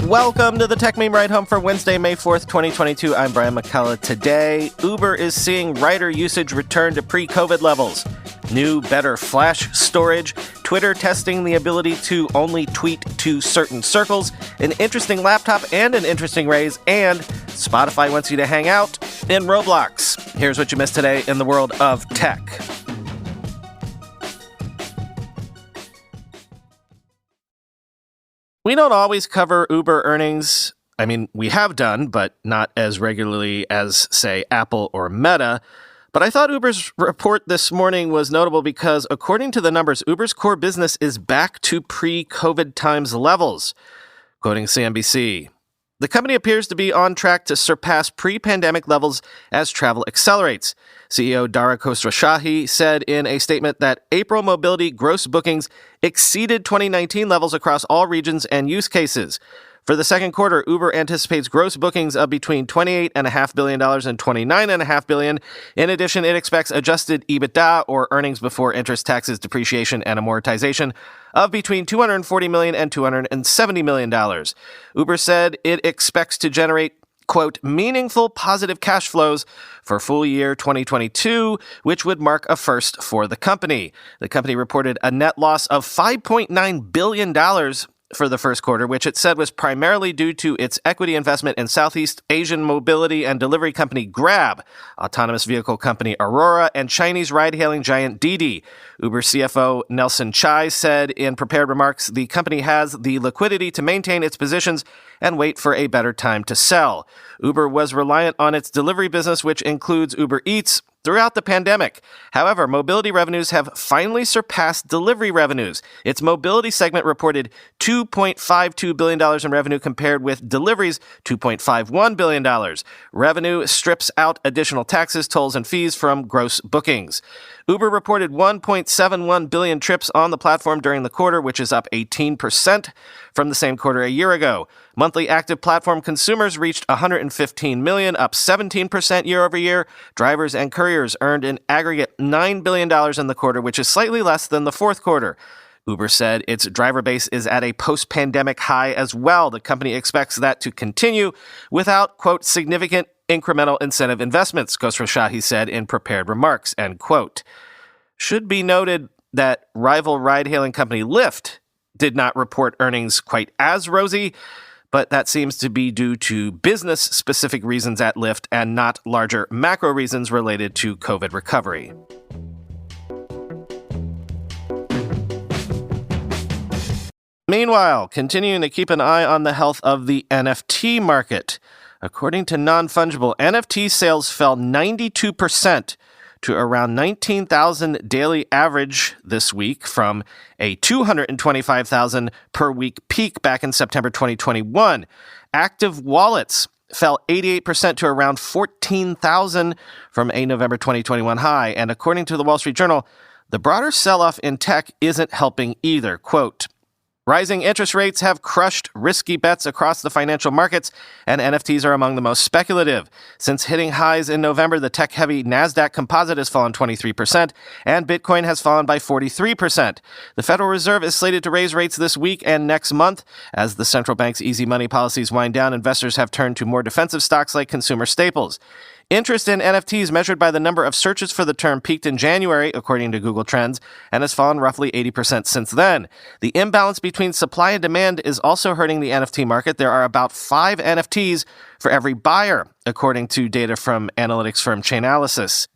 Welcome to the Techmeme Ride Home for Wednesday, May 4th, 2022. I'm Brian McCullough. Today, Uber is seeing rider usage return to pre-COVID levels. New, better flash storage, Twitter testing the ability to only tweet to certain circles, an interesting laptop and an interesting raise, and Spotify wants you to hang out in Roblox. Here's what you missed today in the world of tech. We don't always cover Uber earnings. I mean, we have done, but not as regularly as, say, Apple or Meta. But I thought Uber's report this morning was notable because, according to the numbers, Uber's core business is back to pre-COVID times levels. Quoting CNBC, the company appears to be on track to surpass pre-pandemic levels as travel accelerates. CEO Dara Khosrowshahi said in a statement that April mobility gross bookings exceeded 2019 levels across all regions and use cases. For the second quarter, Uber anticipates gross bookings of between $28.5 billion and $29.5 billion. In addition, it expects adjusted EBITDA, or earnings before interest, taxes, depreciation, and amortization, of between $240 million and $270 million. Uber said it expects to generate, quote, meaningful positive cash flows for full year 2022, which would mark a first for the company. The company reported a net loss of $5.9 billion for the first quarter, which it said was primarily due to its equity investment in Southeast Asian mobility and delivery company Grab, autonomous vehicle company Aurora, and Chinese ride-hailing giant Didi. Uber CFO Nelson Chai said in prepared remarks the company has the liquidity to maintain its positions and wait for a better time to sell. Uber was reliant on its delivery business, which includes Uber Eats, throughout the pandemic. However, mobility revenues have finally surpassed delivery revenues. Its mobility segment reported $2.52 billion in revenue compared with deliveries $2.51 billion. Revenue strips out additional taxes, tolls, and fees from gross bookings. Uber reported 1.71 billion trips on the platform during the quarter, which is up 18% from the same quarter a year ago. Monthly active platform consumers reached 115 million, up 17% year over year. Drivers and couriers earned an aggregate $9 billion in the quarter, which is slightly less than the fourth quarter. Uber said its driver base is at a post-pandemic high as well. The company expects that to continue without, quote, significant incremental incentive investments, Khosrowshahi said in prepared remarks, end quote. Should be noted that rival ride-hailing company Lyft did not report earnings quite as rosy, but that seems to be due to business-specific reasons at Lyft and not larger macro reasons related to COVID recovery. Meanwhile, continuing to keep an eye on the health of the NFT market. According to Non-Fungible, NFT sales fell 92% to around 19,000 daily average this week from a 225,000 per week peak back in September 2021. Active wallets fell 88% to around 14,000 from a November 2021 high. And according to the Wall Street Journal, the broader sell-off in tech isn't helping either. Quote, rising interest rates have crushed risky bets across the financial markets, and NFTs are among the most speculative. Since hitting highs in November, the tech-heavy NASDAQ composite has fallen 23%, and Bitcoin has fallen by 43%. The Federal Reserve is slated to raise rates this week and next month. As the central bank's easy money policies wind down, investors have turned to more defensive stocks like consumer staples. Interest in NFTs measured by the number of searches for the term peaked in January, according to Google Trends, and has fallen roughly 80% since then. The imbalance between supply and demand is also hurting the NFT market. There are about 5 NFTs for every buyer, according to data from analytics firm Chainalysis.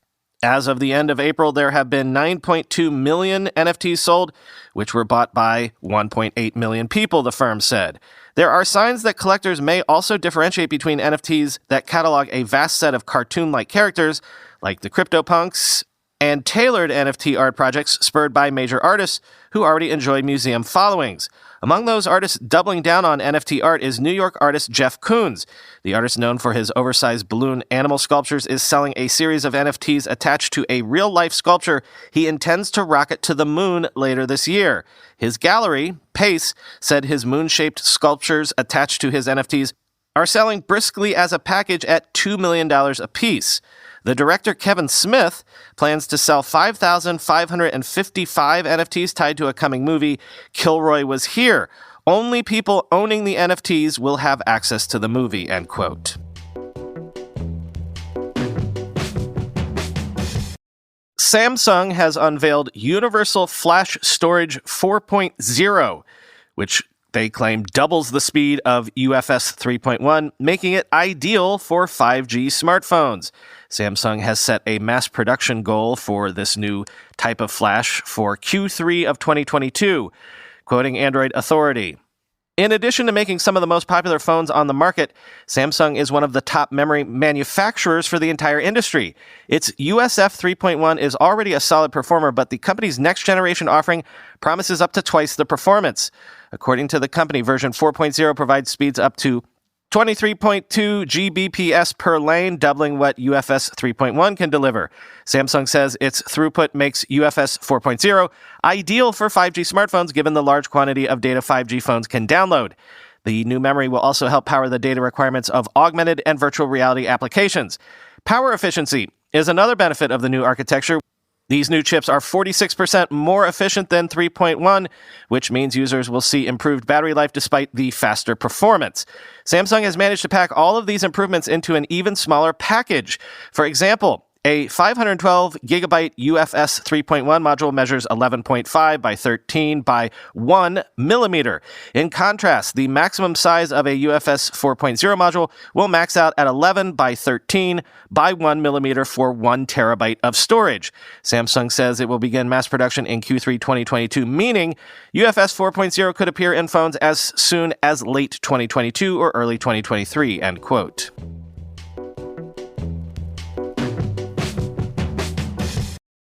As of the end of April, there have been 9.2 million NFTs sold, which were bought by 1.8 million people, the firm said. There are signs that collectors may also differentiate between NFTs that catalog a vast set of cartoon-like characters, like the CryptoPunks, and tailored NFT art projects spurred by major artists who already enjoy museum followings. Among those artists doubling down on NFT art is New York artist Jeff Koons. The artist, known for his oversized balloon animal sculptures, is selling a series of NFTs attached to a real-life sculpture he intends to rocket to the moon later this year. His gallery, Pace, said his moon-shaped sculptures attached to his NFTs are selling briskly as a package at $2 million apiece. The director, Kevin Smith, plans to sell 5,555 NFTs tied to a coming movie, Kilroy Was Here. Only people owning the NFTs will have access to the movie, end quote. Samsung has unveiled Universal Flash Storage 4.0, which they claim doubles the speed of UFS 3.1, making it ideal for 5G smartphones. Samsung has set a mass production goal for this new type of flash for Q3 of 2022, quoting Android Authority. In addition to making some of the most popular phones on the market, Samsung is one of the top memory manufacturers for the entire industry. Its USF 3.1 is already a solid performer, but the company's next-generation offering promises up to twice the performance. According to the company, version 4.0 provides speeds up to 23.2 Gbps per lane, doubling what UFS 3.1 can deliver. Samsung says its throughput makes UFS 4.0 ideal for 5G smartphones given the large quantity of data 5G phones can download. The new memory will also help power the data requirements of augmented and virtual reality applications. Power efficiency is another benefit of the new architecture. These new chips are 46% more efficient than 3.1, which means users will see improved battery life despite the faster performance. Samsung has managed to pack all of these improvements into an even smaller package. For example, a 512 gigabyte UFS 3.1 module measures 11.5 by 13 by 1 millimeter. In contrast, the maximum size of a UFS 4.0 module will max out at 11 by 13 by 1 millimeter for 1 terabyte of storage. Samsung says it will begin mass production in Q3 2022, meaning UFS 4.0 could appear in phones as soon as late 2022 or early 2023, end quote.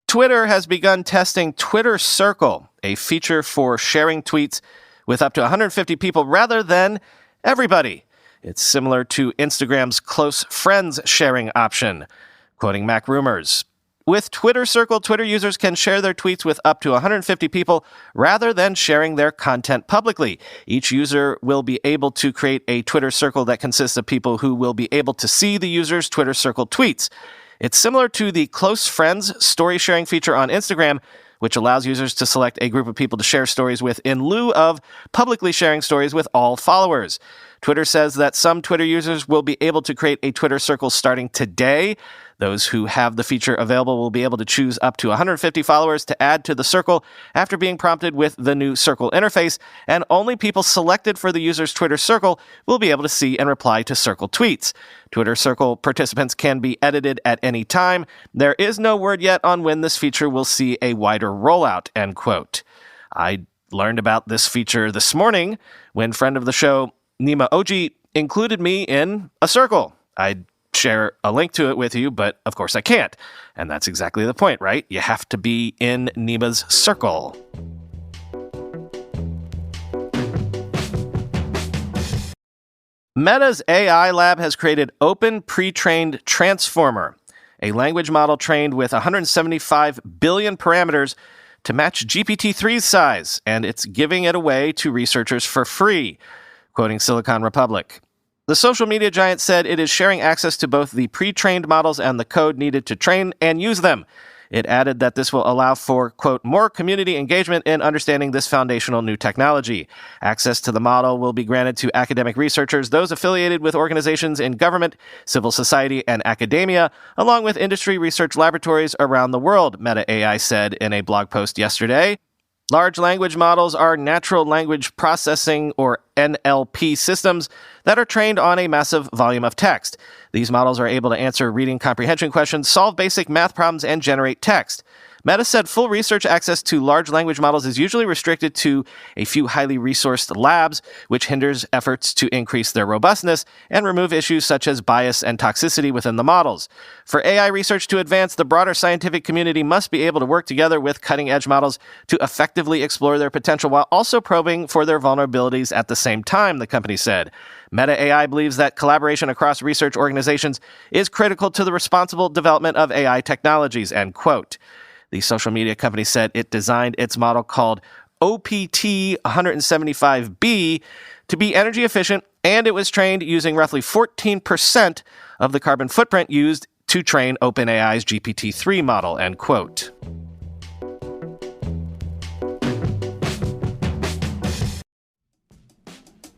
Twitter has begun testing Twitter Circle, a feature for sharing tweets with up to 150 people rather than everybody. It's similar to Instagram's close friends sharing option, quoting Mac Rumors. With Twitter Circle, Twitter users can share their tweets with up to 150 people rather than sharing their content publicly. Each user will be able to create a Twitter Circle that consists of people who will be able to see the user's Twitter Circle tweets. It's similar to the Close Friends story sharing feature on Instagram, which allows users to select a group of people to share stories with in lieu of publicly sharing stories with all followers. Twitter says that some Twitter users will be able to create a Twitter Circle starting today. Those who have the feature available will be able to choose up to 150 followers to add to the circle after being prompted with the new Circle interface, and only people selected for the user's Twitter Circle will be able to see and reply to Circle tweets. Twitter Circle participants can be edited at any time. There is no word yet on when this feature will see a wider rollout, end quote. I learned about this feature this morning when friend of the show, Nima Oji, included me in a circle. I'd share a link to it with you, but of course I can't. And that's exactly the point, right? You have to be in Nima's circle. Meta's AI lab has created Open Pre-trained Transformer, a language model trained with 175 billion parameters to match GPT-3's size, and it's giving it away to researchers for free, quoting Silicon Republic. The social media giant said it is sharing access to both the pre-trained models and the code needed to train and use them. It added that this will allow for, quote, more community engagement in understanding this foundational new technology. Access to the model will be granted to academic researchers, those affiliated with organizations in government, civil society, and academia, along with industry research laboratories around the world, Meta AI said in a blog post yesterday. Large language models are natural language processing, or NLP, systems that are trained on a massive volume of text. These models are able to answer reading comprehension questions, solve basic math problems, and generate text. Meta said full research access to large language models is usually restricted to a few highly resourced labs, which hinders efforts to increase their robustness and remove issues such as bias and toxicity within the models. For AI research to advance, the broader scientific community must be able to work together with cutting-edge models to effectively explore their potential while also probing for their vulnerabilities at the same time, the company said. Meta AI believes that collaboration across research organizations is critical to the responsible development of AI technologies, end quote. The social media company said it designed its model called OPT-175B to be energy efficient, and it was trained using roughly 14% of the carbon footprint used to train OpenAI's GPT-3 model, end quote.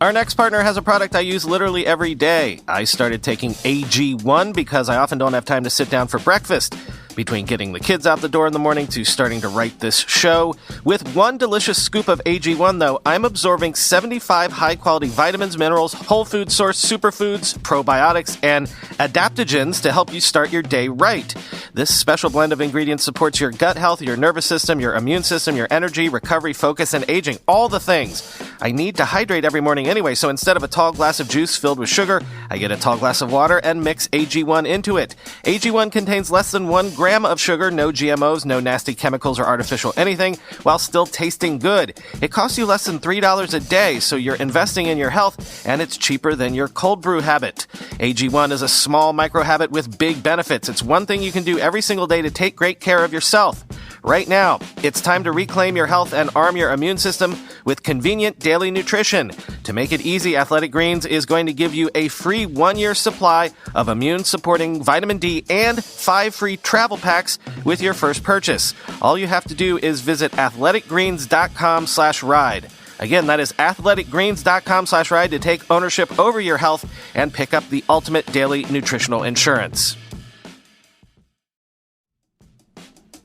Our next partner has a product I use literally every day. I started taking AG1 because I often don't have time to sit down for breakfast. Between getting the kids out the door in the morning to starting to write this show. With one delicious scoop of AG1, though, I'm absorbing 75 high-quality vitamins, minerals, whole food source superfoods, probiotics, and adaptogens to help you start your day right. This special blend of ingredients supports your gut health, your nervous system, your immune system, your energy, recovery, focus, and aging. All the things. I need to hydrate every morning anyway, so instead of a tall glass of juice filled with sugar, I get a tall glass of water and mix AG1 into it. AG1 contains less than 1 gram of sugar, no GMOs, no nasty chemicals or artificial anything, while still tasting good. It costs you less than $3 a day, so you're investing in your health, and it's cheaper than your cold brew habit. AG1 is a small micro habit with big benefits. It's one thing you can do every single day to take great care of yourself. Right now, it's time to reclaim your health and arm your immune system with convenient daily nutrition. To make it easy, Athletic Greens is going to give you a free 1-year supply of immune-supporting vitamin D and 5 free travel packs with your first purchase. All you have to do is visit athleticgreens.com/ride. Again, that is athleticgreens.com/ride to take ownership over your health and pick up the ultimate daily nutritional insurance.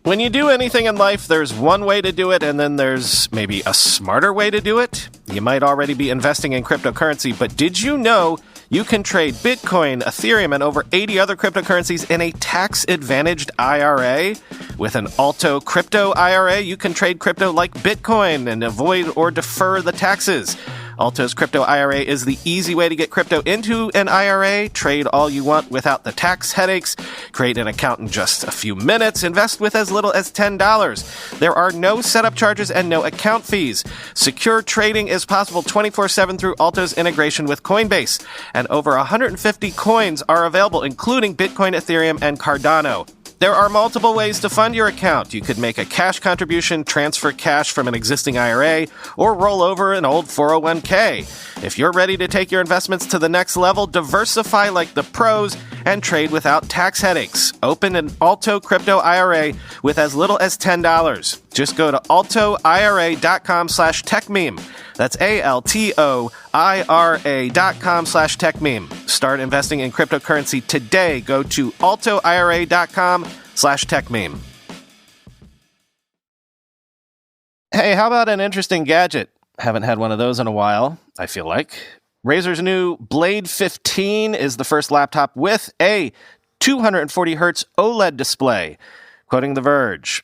When you do anything in life, there's one way to do it, and then there's maybe a smarter way to do it. You might already be investing in cryptocurrency, but did you know you can trade Bitcoin, Ethereum, and over 80 other cryptocurrencies in a tax-advantaged IRA? With an Alto Crypto IRA, you can trade crypto like Bitcoin and avoid or defer the taxes. Alto's Crypto IRA is the easy way to get crypto into an IRA, trade all you want without the tax headaches, create an account in just a few minutes, invest with as little as $10. There are no setup charges and no account fees. Secure trading is possible 24/7 through Alto's integration with Coinbase, and over 150 coins are available, including Bitcoin, Ethereum, and Cardano. There are multiple ways to fund your account. You could make a cash contribution, transfer cash from an existing IRA, or roll over an old 401k. If you're ready to take your investments to the next level, diversify like the pros and trade without tax headaches. Open an Alto Crypto IRA with as little as $10. Just go to altoira.com/techmeme. That's ALTOIRA.com/techmeme. Start investing in cryptocurrency today. Go to altoira.com/techmeme. Hey, how about an interesting gadget? Haven't had one of those in a while, I feel like. Razer's new Blade 15 is the first laptop with a 240Hz OLED display. Quoting The Verge,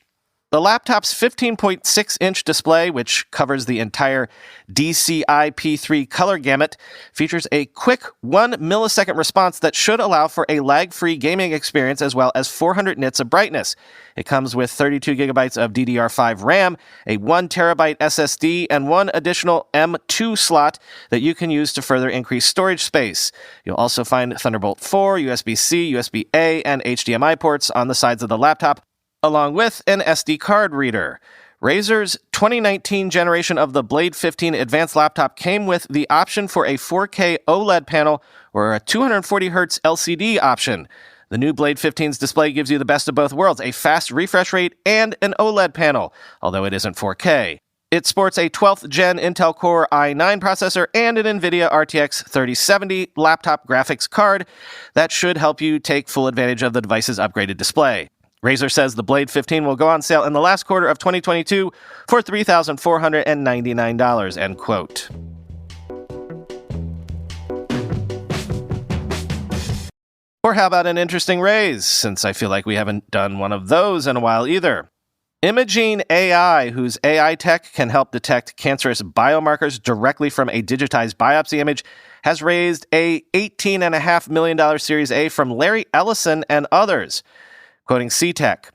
the laptop's 15.6-inch display, which covers the entire DCI-P3 color gamut, features a quick 1-millisecond response that should allow for a lag-free gaming experience as well as 400 nits of brightness. It comes with 32 gigabytes of DDR5 RAM, a 1 terabyte SSD, and one additional M2 slot that you can use to further increase storage space. You'll also find Thunderbolt 4, USB-C, USB-A, and HDMI ports on the sides of the laptop, along with an SD card reader. Razer's 2019 generation of the Blade 15 advanced laptop came with the option for a 4K OLED panel or a 240Hz LCD option. The new Blade 15's display gives you the best of both worlds, a fast refresh rate and an OLED panel, although it isn't 4K. It sports a 12th gen Intel Core i9 processor and an NVIDIA RTX 3070 laptop graphics card that should help you take full advantage of the device's upgraded display. Razer says the Blade 15 will go on sale in the last quarter of 2022 for $3,499, end quote. Or how about an interesting raise, since I feel like we haven't done one of those in a while either. Imaging AI, whose AI tech can help detect cancerous biomarkers directly from a digitized biopsy image, has raised a $18.5 million Series A from Larry Ellison and others. Quoting CTech,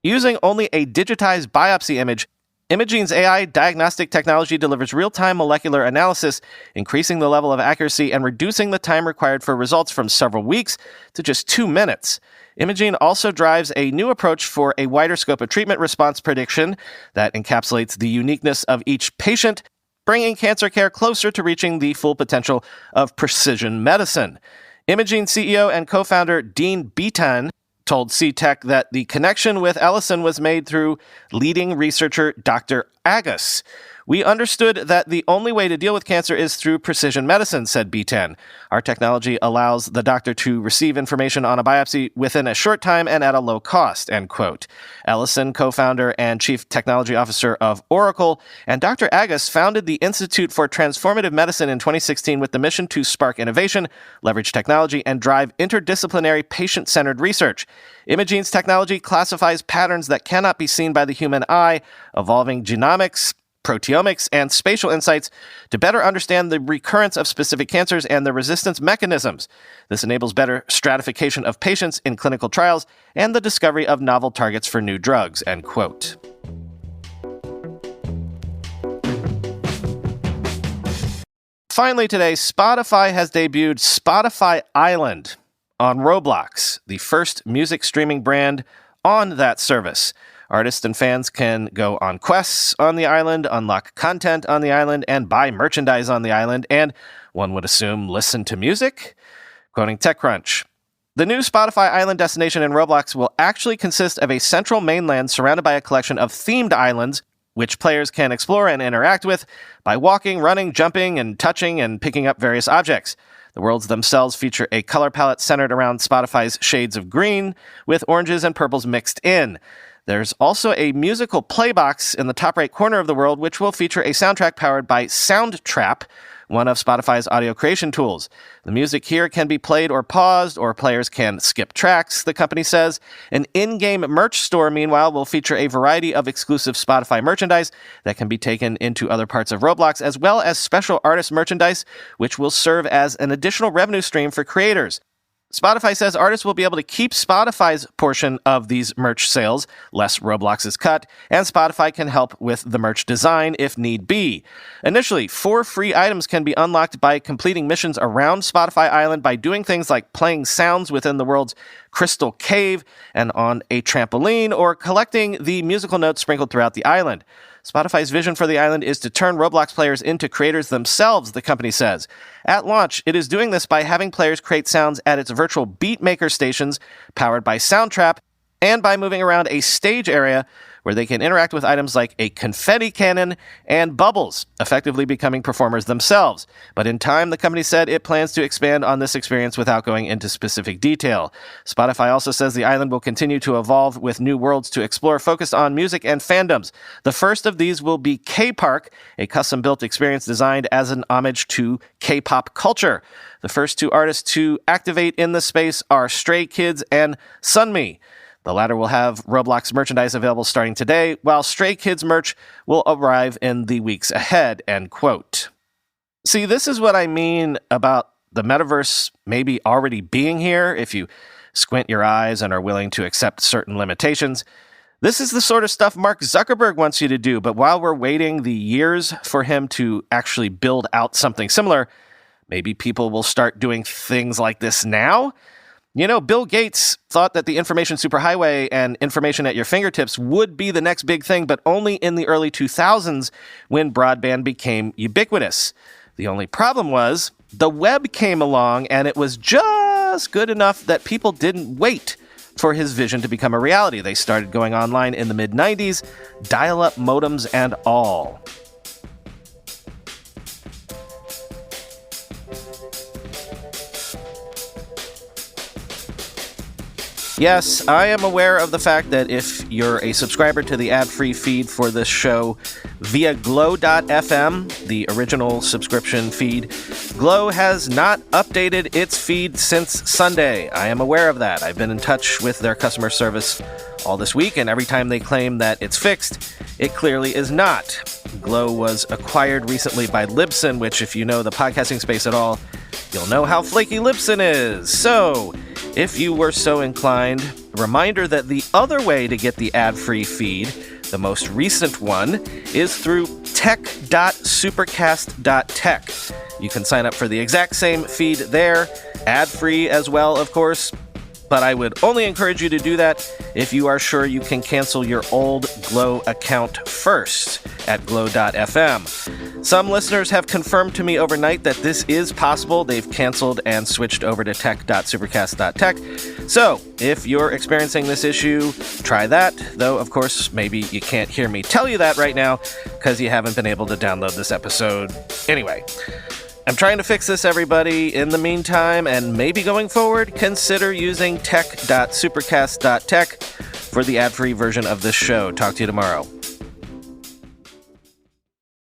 using only a digitized biopsy image, Imaging's AI diagnostic technology delivers real-time molecular analysis, increasing the level of accuracy and reducing the time required for results from several weeks to just 2 minutes. Imaging also drives a new approach for a wider scope of treatment response prediction that encapsulates the uniqueness of each patient, bringing cancer care closer to reaching the full potential of precision medicine. Imaging CEO and co-founder Dean Beaton told CTech that the connection with Ellison was made through leading researcher Dr. Agus. We understood that the only way to deal with cancer is through precision medicine, said B10. Our technology allows the doctor to receive information on a biopsy within a short time and at a low cost, end quote. Ellison, co-founder and chief technology officer of Oracle, and Dr. Agus founded the Institute for Transformative Medicine in 2016 with the mission to spark innovation, leverage technology, and drive interdisciplinary patient-centered research. Imagene's technology classifies patterns that cannot be seen by the human eye, evolving genomics, proteomics, and spatial insights to better understand the recurrence of specific cancers and the resistance mechanisms. This enables better stratification of patients in clinical trials and the discovery of novel targets for new drugs, end quote. Finally today, Spotify has debuted Spotify Island on Roblox, the first music streaming brand on that service. Artists and fans can go on quests on the island, unlock content on the island, and buy merchandise on the island, and, one would assume, listen to music? Quoting TechCrunch, the new Spotify Island destination in Roblox will actually consist of a central mainland surrounded by a collection of themed islands, which players can explore and interact with by walking, running, jumping, and touching and picking up various objects. The worlds themselves feature a color palette centered around Spotify's shades of green, with oranges and purples mixed in. There's also a musical playbox in the top right corner of the world, which will feature a soundtrack powered by Soundtrap, one of Spotify's audio creation tools. The music here can be played or paused, or players can skip tracks, the company says. An in-game merch store, meanwhile, will feature a variety of exclusive Spotify merchandise that can be taken into other parts of Roblox, as well as special artist merchandise, which will serve as an additional revenue stream for creators. Spotify says artists will be able to keep Spotify's portion of these merch sales, less Roblox's cut, and Spotify can help with the merch design if need be. Initially, 4 free items can be unlocked by completing missions around Spotify Island by doing things like playing sounds within the world's crystal cave and on a trampoline, or collecting the musical notes sprinkled throughout the island. Spotify's vision for the island is to turn Roblox players into creators themselves, the company says. At launch, it is doing this by having players create sounds at its virtual beatmaker stations, powered by Soundtrap, and by moving around a stage area where they can interact with items like a confetti cannon and bubbles, effectively becoming performers themselves. But in time, the company said it plans to expand on this experience without going into specific detail. Spotify also says the island will continue to evolve with new worlds to explore focused on music and fandoms. The first of these will be K-Park, a custom-built experience designed as an homage to K-pop culture. The first 2 artists to activate in the space are Stray Kids and Sunmi. The latter will have Roblox merchandise available starting today, while Stray Kids merch will arrive in the weeks ahead, end quote. See, this is what I mean about the metaverse maybe already being here, if you squint your eyes and are willing to accept certain limitations. This is the sort of stuff Mark Zuckerberg wants you to do, but while we're waiting the years for him to actually build out something similar, maybe people will start doing things like this now. You know, Bill Gates thought that the information superhighway and information at your fingertips would be the next big thing, but only in the early 2000s when broadband became ubiquitous. The only problem was the web came along and it was just good enough that people didn't wait for his vision to become a reality. They started going online in the mid-90s, dial-up modems and all. Yes, I am aware of the fact that if you're a subscriber to the ad-free feed for this show via glow.fm, the original subscription feed, Glow has not updated its feed since Sunday. I am aware of that. I've been in touch with their customer service all this week, and every time they claim that it's fixed, it clearly is not. Glow was acquired recently by Libsyn, which, if you know the podcasting space at all, you'll know how flaky Libsyn is. So, if you were so inclined, a reminder that the other way to get the ad-free feed, the most recent one, is through tech.supercast.tech. You can sign up for the exact same feed there, ad-free as well, of course, but I would only encourage you to do that if you are sure you can cancel your old Glow account first at glow.fm. Some listeners have confirmed to me overnight that this is possible. They've canceled and switched over to tech.supercast.tech. So, if you're experiencing this issue, try that. Though, of course, maybe you can't hear me tell you that right now because you haven't been able to download this episode. Anyway, I'm trying to fix this, everybody. In the meantime, and maybe going forward, consider using tech.supercast.tech for the ad-free version of this show. Talk to you tomorrow.